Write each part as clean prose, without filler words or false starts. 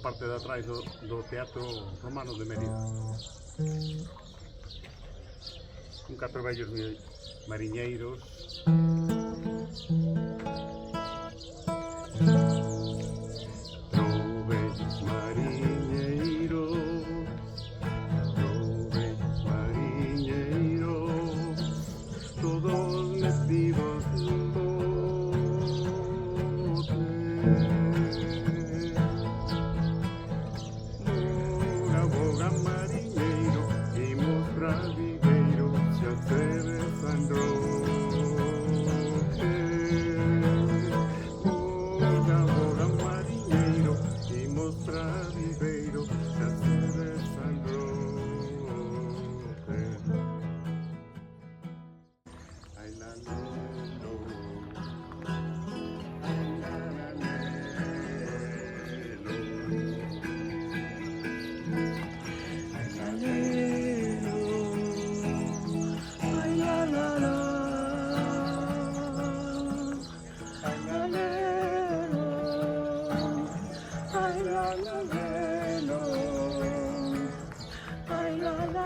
parte de atrás do Teatro Romano de Mérida. Un catro vellos mariñeiros. Troves mariñeiros, troves mariñeiros, todos metidos nun bote. Boga, boga mariñeiro, imos pra Viveiro, xa se desandroque. Boga, boga mariñeiro, imos pra Viveiro, xa se desandroque. Ai la lelo, ai la lelo, ai la lelo, ai la la la, ai la lelo, ai la la lelo, ai la la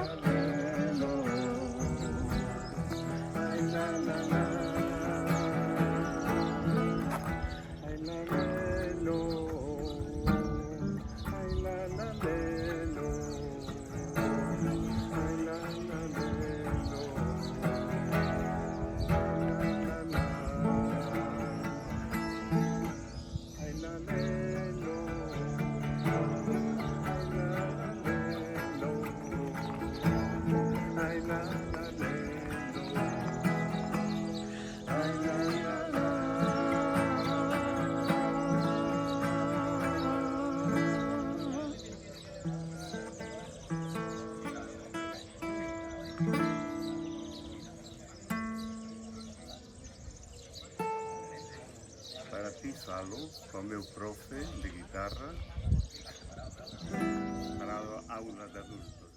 lelo, ai la la la, ai la lelo, ai la la lelo, ai la la lelo, ai la lelo, ai la la lelo, ai la la la. Para ti, Salo, o meu profe de guitarra para a aula de adultos.